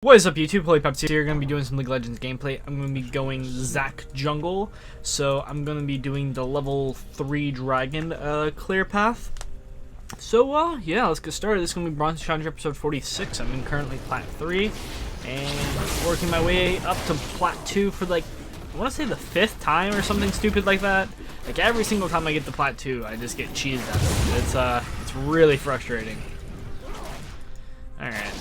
What is up, YouTube? Holypups here. Going to be doing some League of Legends gameplay. I'm going to be going Zac jungle, so I'm going to be doing the level 3 dragon clear path. So yeah, let's get started. This is going to be Bronze Challenger episode 46. I'm in currently plat 3 and working my way up to plat 2 for like, I want to say the 5th time or something stupid like that. Like every single time I get to plat 2, I just get cheesed at it. It's really frustrating. All right.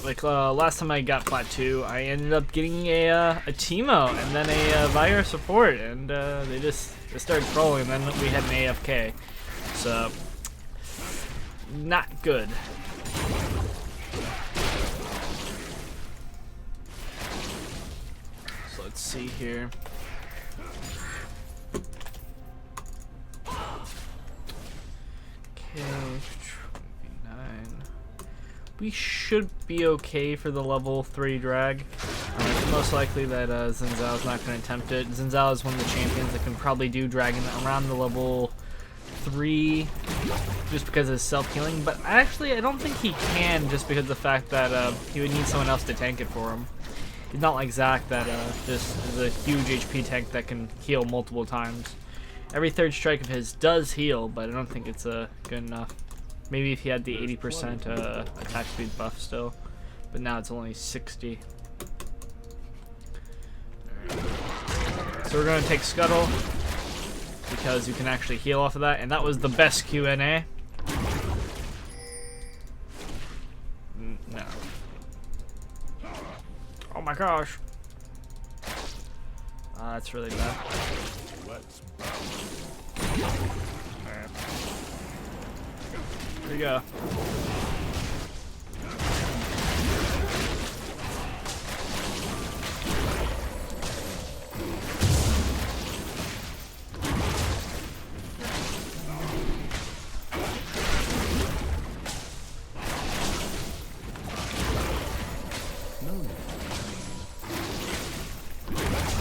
Like last time I got plat 2, I ended up getting a Teemo and then a Vire support, and they started trolling, and then we had an AFK, so not good. So let's see here. Okay. We should be okay for the level 3 drag. It's most likely that Xin Zhao's not going to attempt it. Xin Zhao is one of the champions that can probably do dragon around the level 3 just because of his self-healing, but actually I don't think he can just because of the fact that he would need someone else to tank it for him. He's not like Zac that just is a huge HP tank that can heal multiple times. Every third strike of his does heal, but I don't think it's good enough. Maybe if he had the 80% attack speed buff still, but now it's only 60. Right. So we're going to take Scuttle because you can actually heal off of that, and that was the best Q&A. No. Oh my gosh. That's really bad. Alright. Here we go.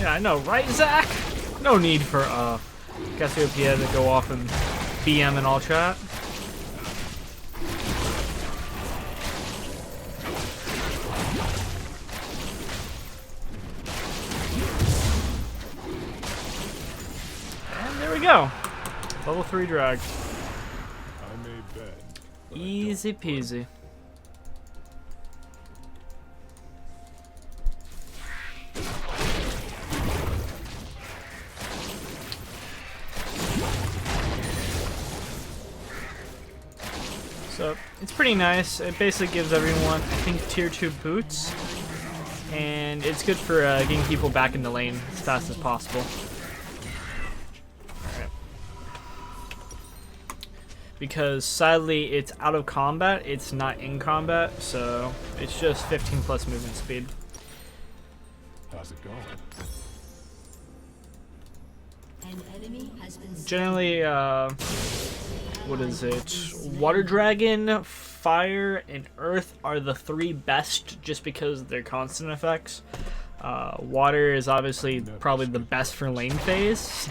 Yeah, I know, right, Zac? No need for Cassiopeia to go off and BM in all chat. There we go. Level 3 drag. Easy peasy. So it's pretty nice. It basically gives everyone, I think, tier 2 boots, and it's good for getting people back in the lane as fast as possible. Because sadly it's out of combat, it's not in combat, so it's just 15 plus movement speed. How's it going? An enemy has been generally, what is it? Water Dragon, Fire, and Earth are the 3 best just because of their constant effects. Water is obviously probably the best for lane phase,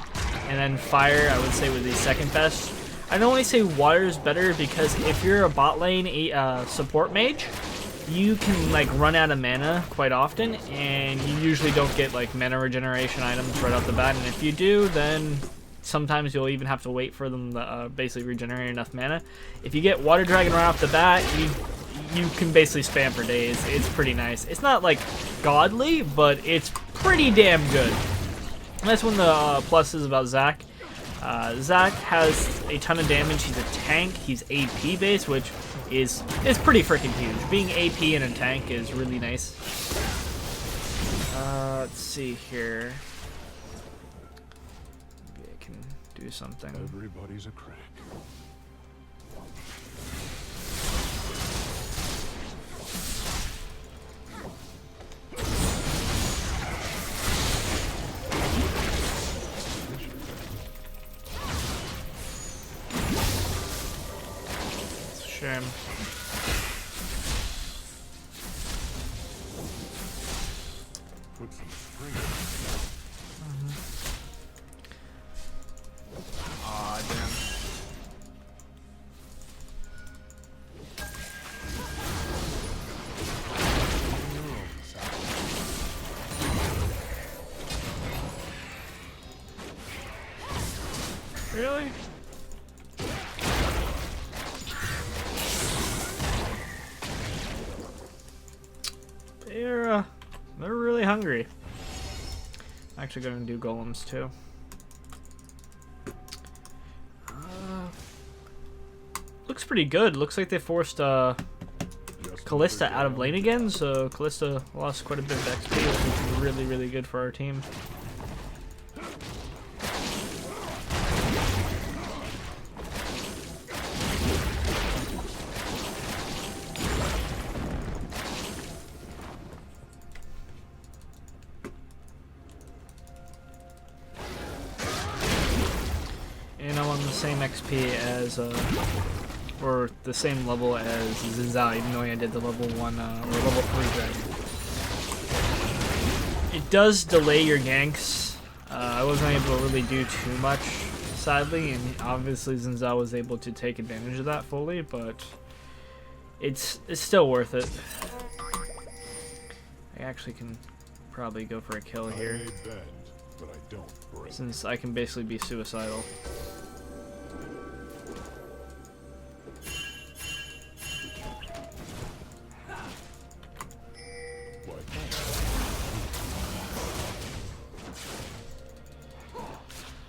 and then Fire I would say would be second best. I don't only say water is better because if you're a bot lane support mage, you can like run out of mana quite often, and you usually don't get like mana regeneration items right off the bat. And if you do, then sometimes you'll even have to wait for them to basically regenerate enough mana. If you get Water Dragon right off the bat, you can basically spam for days. It's pretty nice. It's not like godly, but it's pretty damn good. And that's one of the pluses about Zac. Zac has a ton of damage. He's a tank. He's AP based, which is pretty freaking huge. Being AP in a tank is really nice. Let's see here. Maybe I can do something. Everybody's a crack. Shame. Put some spring. Aw, damn. die. They're really hungry. I'm actually gonna do golems too. Looks pretty good. Looks like they forced Callista out of lane again, so Callista lost quite a bit of XP, which is really, really good for our team. And I'm on the same XP as, or the same level as Zinzao, even though I did the level 1, or level 3 dragon. It does delay your ganks. I wasn't able to really do too much, sadly, and obviously Zinzao was able to take advantage of that fully, but it's still worth it. I actually can probably go for a kill here, I may bend, but I don't break. since I can basically be suicidal.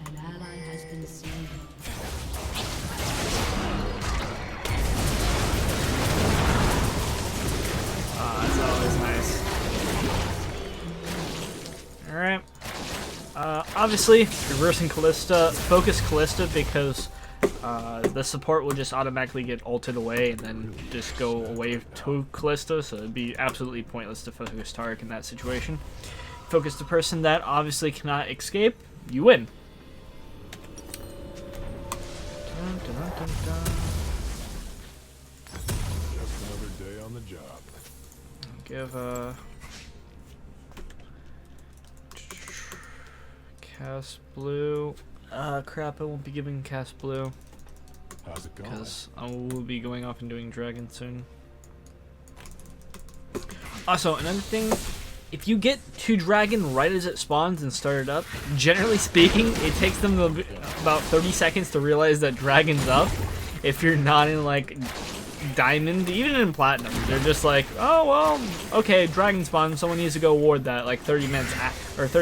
An ally has been slain. Ah, that's always nice. Alright. Obviously, reversing Callista, focus Callista because the support will just automatically get ulted away and then just go away to Callista, so it'd be absolutely pointless to focus Tarek in that situation. Focus the person that obviously cannot escape, you win. Dun, dun, dun, dun, dun. Just another day on the job. Give cast blue. Crap, I won't be giving cast blue How's it going? because I will be going off and doing dragon soon. Also, another thing, if you get to dragon right as it spawns and start it up, generally speaking, it takes them about 30 seconds to realize that dragon's up. If you're not in like diamond, even in platinum, they're just like, oh well, okay, dragon spawns, someone needs to go ward that like 30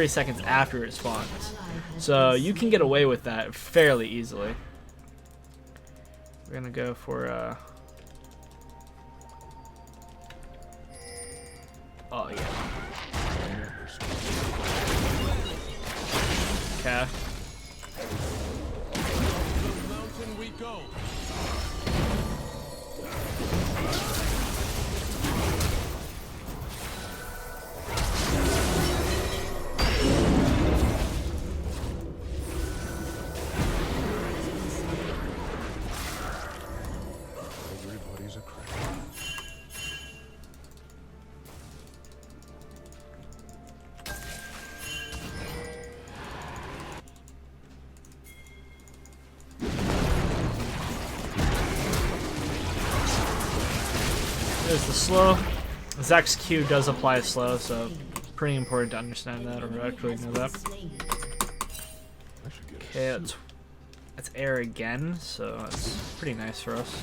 seconds after it spawns. So you can get away with that fairly easily. We're gonna go for oh yeah. Okay. Mountain we go. Everybody's a critic. There's the slow. Zach's Q does apply slow, so pretty important to understand that or actually know that. I should get Okay, that's air again, so it's pretty nice for us.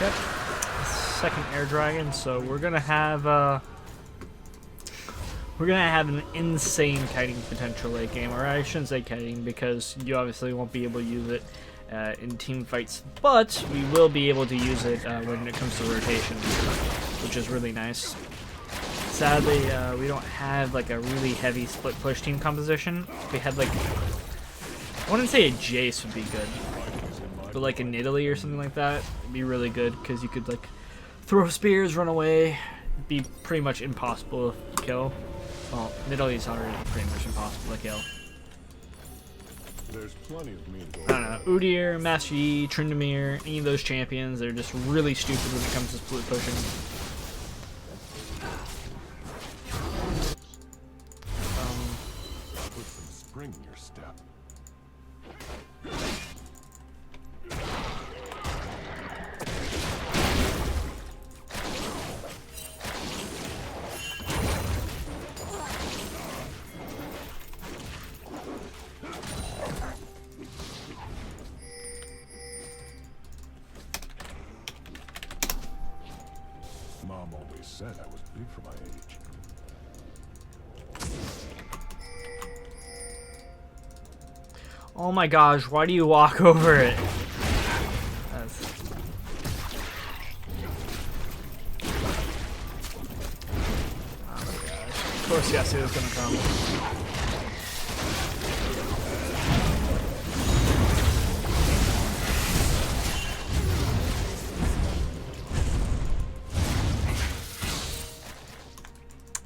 Yep. Second air dragon, so we're gonna have an insane kiting potential late game, or I shouldn't say kiting because you obviously won't be able to use it in team fights, but we will be able to use it when it comes to rotation, which is really nice. Sadly, we don't have like a really heavy split push team composition. If we had like, I wouldn't say a Jace would be good, but like a litterally or something like that, it'd be really good because you could like throw spears, run away, it'd be pretty much impossible to kill. Well, litterally is already pretty much impossible to kill. There's plenty of me to go I don't know, Udyr, Master Yi, Tryndamere, any of those champions, they're just really stupid when it comes to split pushing. Put some spring in your step. Mom always said I was big for my age. Oh my gosh, why do you walk over it? That's... Oh my gosh. Of course Yasuo is gonna come.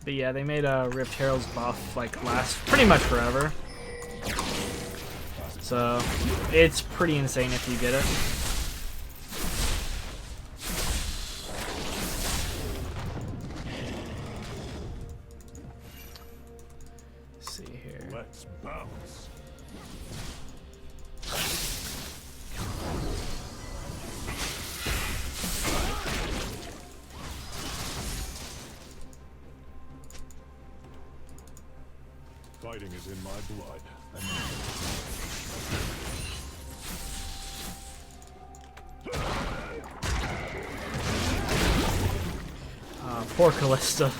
But yeah, they made a Rift Herald's buff like last pretty much forever. So it's pretty insane if you get it. Let's see here. Let's bounce. Fighting is in my blood. Poor Callista.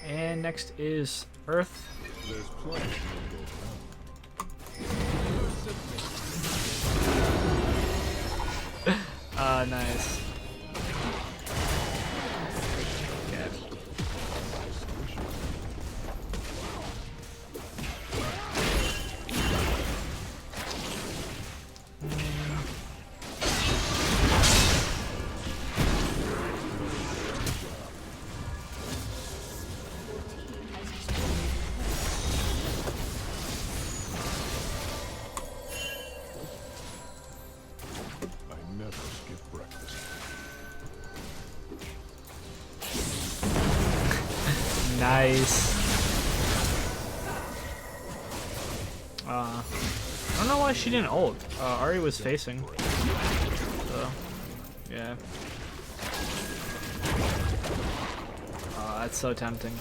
And next is Earth. There's plenty of me to go around. Nice. Okay. I never skip breakfast. Nice. I don't know why she didn't ult. Ari was facing. So, yeah. That's so tempting.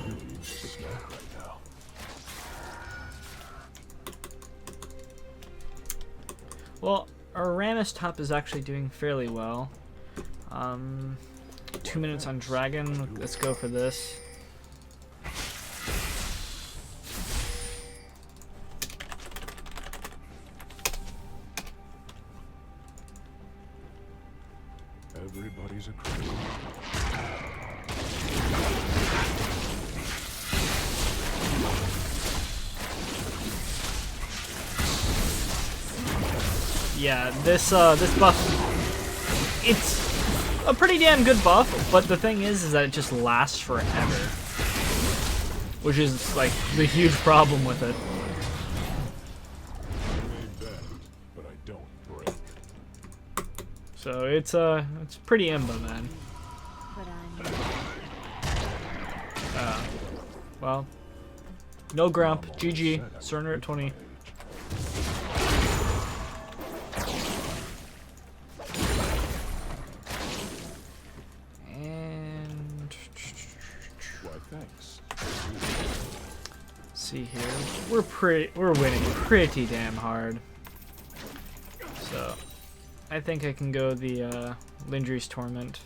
You need a snack right now. Well, Uranus top is actually doing fairly well. 2 minutes on Dragon. Let's go for this. Everybody's a criminal. Yeah, this buff, it's a pretty damn good buff, but the thing is that it just lasts forever, which is like the huge problem with it. I may bend, but I don't break. So it's pretty imba, man. But I'm Well, no grump, GG, Cerner at 20. And Why, thanks. see here, we're winning pretty damn hard. So I think I can go the Lindry's Torment.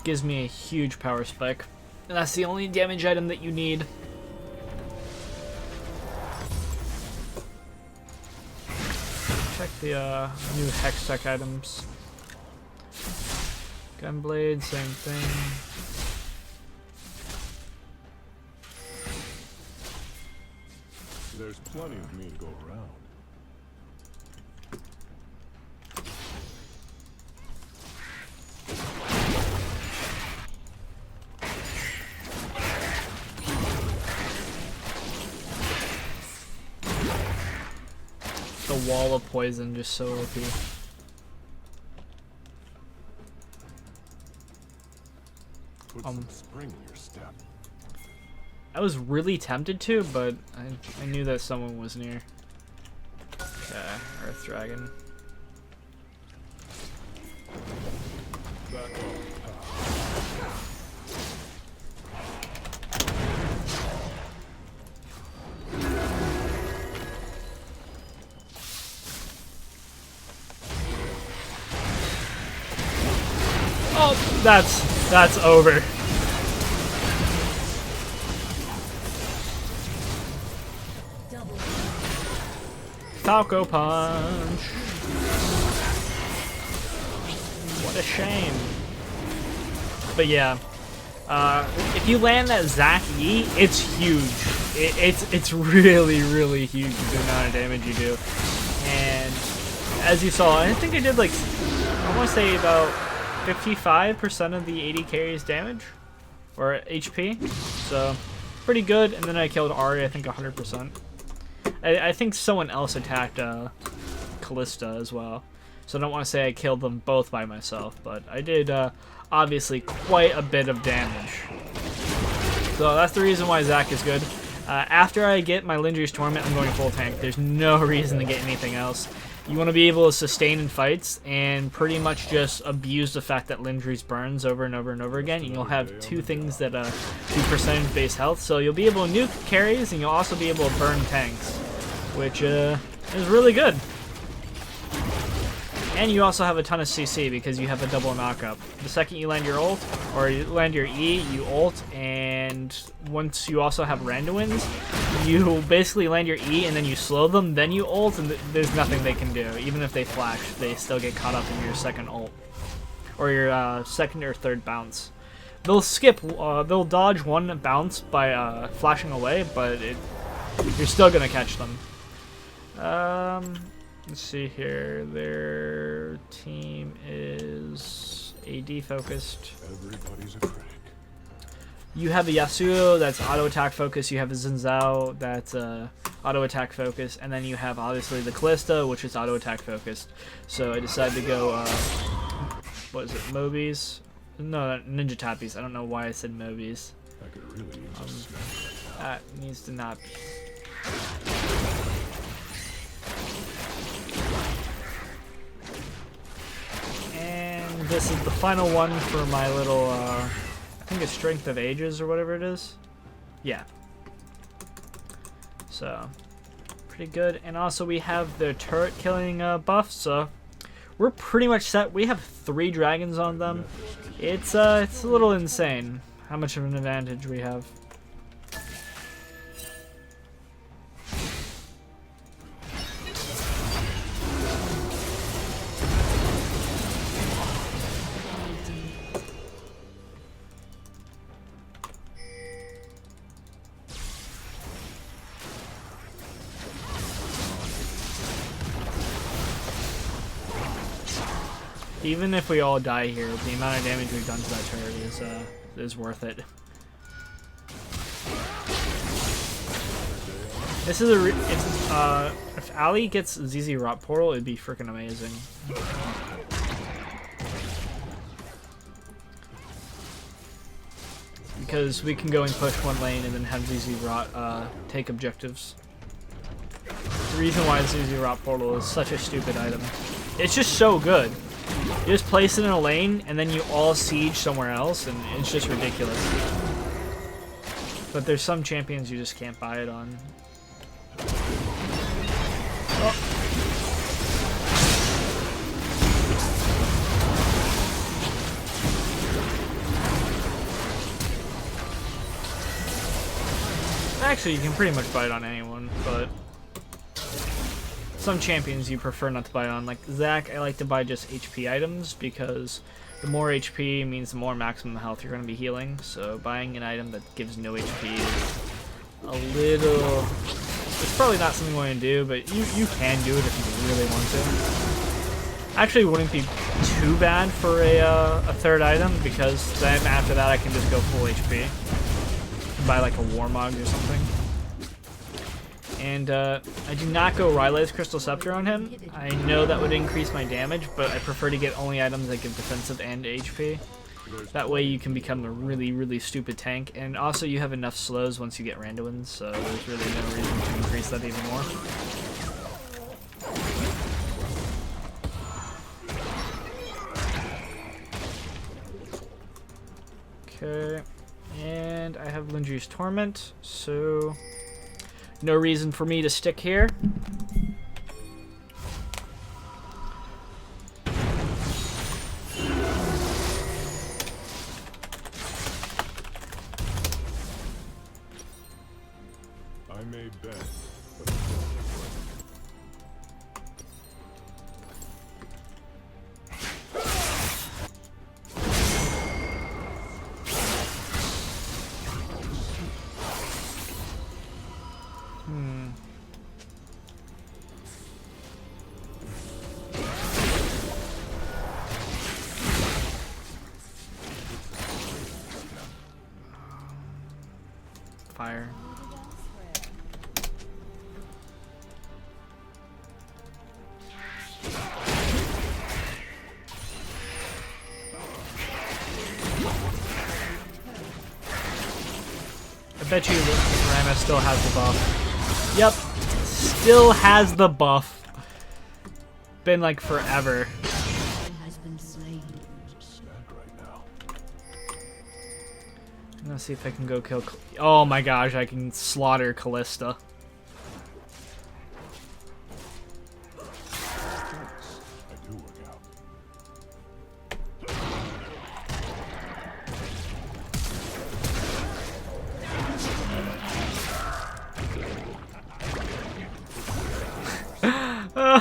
Gives me a huge power spike. And that's the only damage item that you need. Check the new Hex Tech items. Gunblade, same thing. There's plenty of me to go around. wall of poison, just so OP. Put some spring in your step. I was really tempted to, but I knew that someone was near. Okay, Earth Dragon. Back off. Oh, that's over. Falco Punch. What a shame. But yeah, if you land that Zac E, it's huge. It's really, really huge the amount of damage you do. And as you saw, I think I did like, I want to say about 55% of the 80 carries damage, or HP. So pretty good. And then I killed Ari, I think 100%. I think someone else attacked Callista as well. So I don't want to say I killed them both by myself, but I did obviously quite a bit of damage. So that's the reason why Zac is good. After I get my Lindry's Torment, I'm going full tank. There's no reason to get anything else. You want to be able to sustain in fights and pretty much just abuse the fact that Lindry's burns over and over and over again. And you'll have two things that do percentage-based health. So you'll be able to nuke carries, and you'll also be able to burn tanks, which is really good. And you also have a ton of CC because you have a double knockup. The second you land your ult, or you land your E, you ult, and once you also have Randuins, you basically land your E and then you slow them, then you ult, and there's nothing they can do. Even if they flash, they still get caught up in your second ult, or your second or third bounce. They'll skip, they'll dodge one bounce by flashing away, but you're still gonna catch them. Let's see here. Their team is AD focused. Everybody's a critic. You have a Yasuo that's auto attack focused. You have a Zinzao that's auto attack focused, and then you have obviously the Callista, which is auto attack focused. So I decided to go. What is it? Mobies? No, Ninja Tappies. I don't know why I said Mobies. I could really use a snack. That needs to not be. And this is the final one for my little, I think it's Strength of Ages or whatever it is. Yeah. So, pretty good. And also we have the turret killing buff, so we're pretty much set. We have 3 dragons on them. It's a little insane how much of an advantage we have. Even if we all die here, the amount of damage we've done to that turret is worth it. This is if Ali gets ZZ Rot Portal, it'd be freaking amazing. Because we can go and push one lane and then have ZZ Rot take objectives. The reason why ZZ Rot Portal is such a stupid item. It's just so good. You just place it in a lane, and then you all siege somewhere else, and it's just ridiculous. But there's some champions you just can't buy it on. Oh. Actually, you can pretty much buy it on anyone, but some champions you prefer not to buy on. Like Zac, I like to buy just HP items because the more HP means the more maximum health you're going to be healing. So buying an item that gives no HP is a little... It's probably not something you want to do, but you can do it if you really want to. Actually, it wouldn't be too bad for a third item because then after that I can just go full HP. Buy like a Warmog or something. And I do not go Ryleigh's Crystal Scepter on him. I know that would increase my damage, but I prefer to get only items that give defensive and HP. That way you can become a really, really stupid tank. And also you have enough slows once you get Randuins, so there's really no reason to increase that even more. Okay, and I have Lindri's Torment, so no reason for me to stick here. I may bet, Fire. I bet you Rana still has the buff. Yep, still has the buff. Been like forever. Has been slain. snack right now. I'm gonna see if I can go kill. Oh my gosh, I can slaughter Callista. I do work out.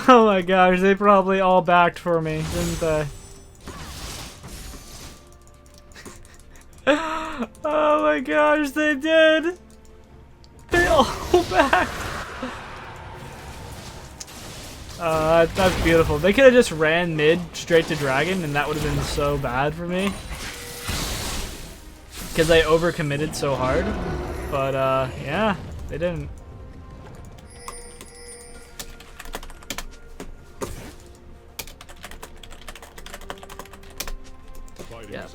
Oh my gosh, they probably all backed for me, didn't they? Oh my gosh, they did! They all backed! That's beautiful. They could have just ran mid straight to dragon and that would have been so bad for me. Because I overcommitted so hard. But yeah, they didn't. Yeah.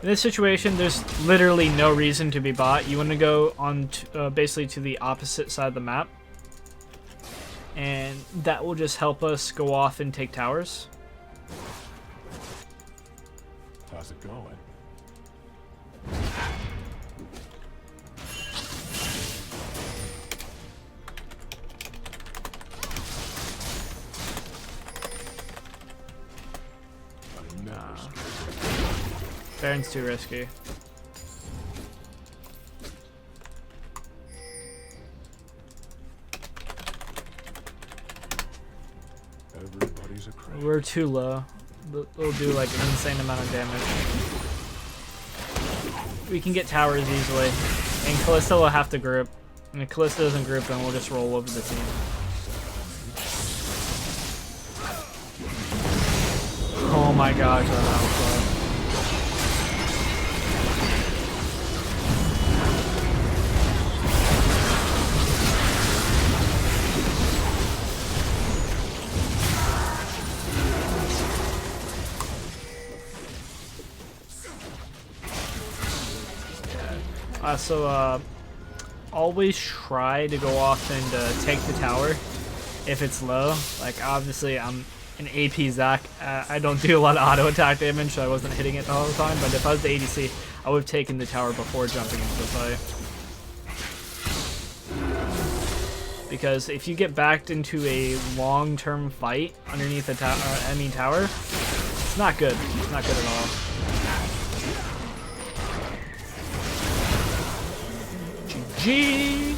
In this situation, there's literally no reason to be bot. You want to go on to, basically to the opposite side of the map. And that will just help us go off and take towers. How's it going? Baron's too risky. Everybody's a crazy. We're too low. We'll do like an insane amount of damage. We can get towers easily. And Callista will have to group. And if Callista doesn't group, then we'll just roll over the team. Oh my gosh, that was close. Always try to go off and take the tower if it's low. Like, obviously, I'm an AP Zac. I don't do a lot of auto attack damage, so I wasn't hitting it all the time. But if I was the ADC, I would have taken the tower before jumping into the fight. Because if you get backed into a long-term fight underneath a enemy tower, it's not good. It's not good at all. GG!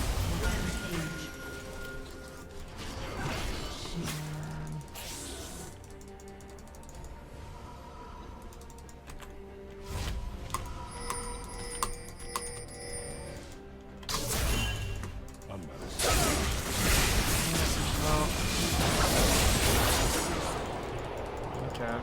I'm not Okay.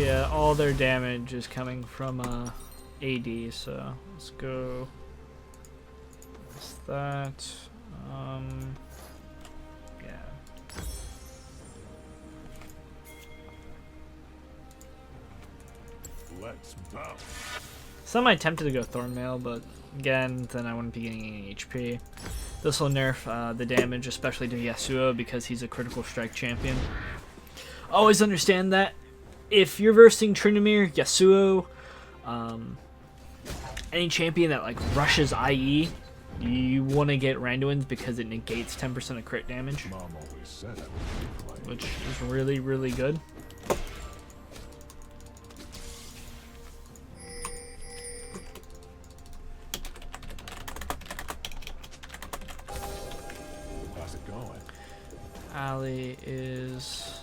Yeah, all their damage is coming from AD, so let's go. What's that? Yeah. Let's bow. Some I tempted to go Thornmail, but again, then I wouldn't be getting any HP. This will nerf the damage, especially to Yasuo, because he's a critical strike champion. Always understand that if you're versing Tryndamere, Yasuo, any champion that like rushes IE, you want to get Randuin's because it negates 10% of crit damage, Mom always said I was good for my which is really, really good. How's it going? Ali is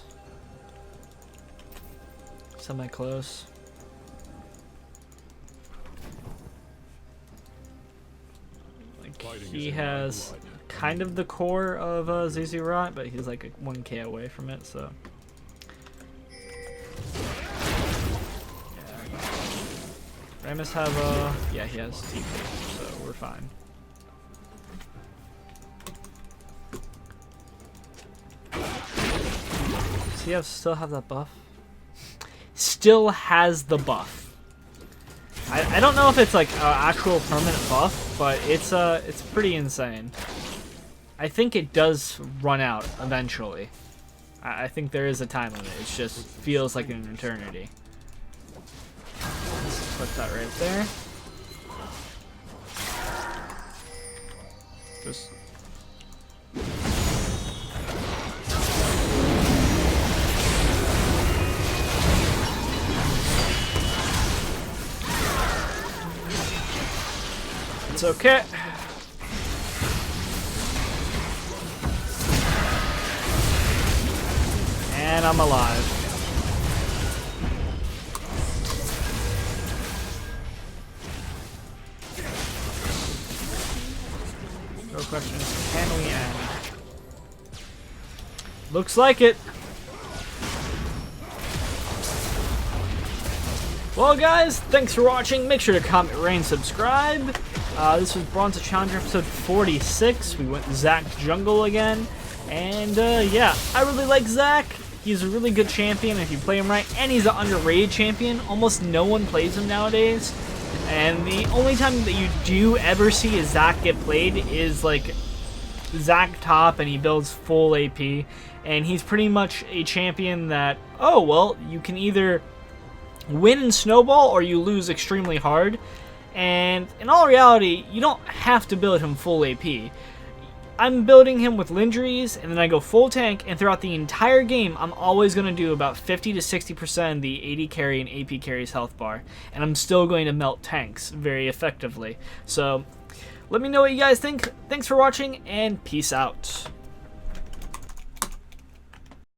semi-close. Like, Fighting he is in my has blood. kind of the core of ZZ Rot, but he's like 1k away from it, so. Yeah. Ramus have yeah, he has TP, so we're fine. Does he still have that buff? Still has the buff. I don't know if it's like an actual permanent buff, but it's pretty insane. I think it does run out eventually. I think there is a time limit. It just feels like an eternity. Let's put that right there. Just. It's okay. And I'm alive. Real question is, can we end? Looks like it. Well, guys, thanks for watching. Make sure to comment, rate, and subscribe. This was Bronze Challenger episode 46. We went Zac Jungle again. And, yeah, I really like Zac. He's a really good champion if you play him right. And he's an underrated champion. Almost no one plays him nowadays. And the only time that you do ever see a Zac get played is, like, Zac top and he builds full AP. And he's pretty much a champion that, oh, well, you can either win in Snowball or you lose extremely hard. And in all reality, you don't have to build him full AP. I'm building him with Lindries, and then I go full tank, and throughout the entire game, I'm always going to do about 50 to 60% the AD carry and AP carry's health bar. And I'm still going to melt tanks very effectively. So, let me know what you guys think. Thanks for watching, and peace out.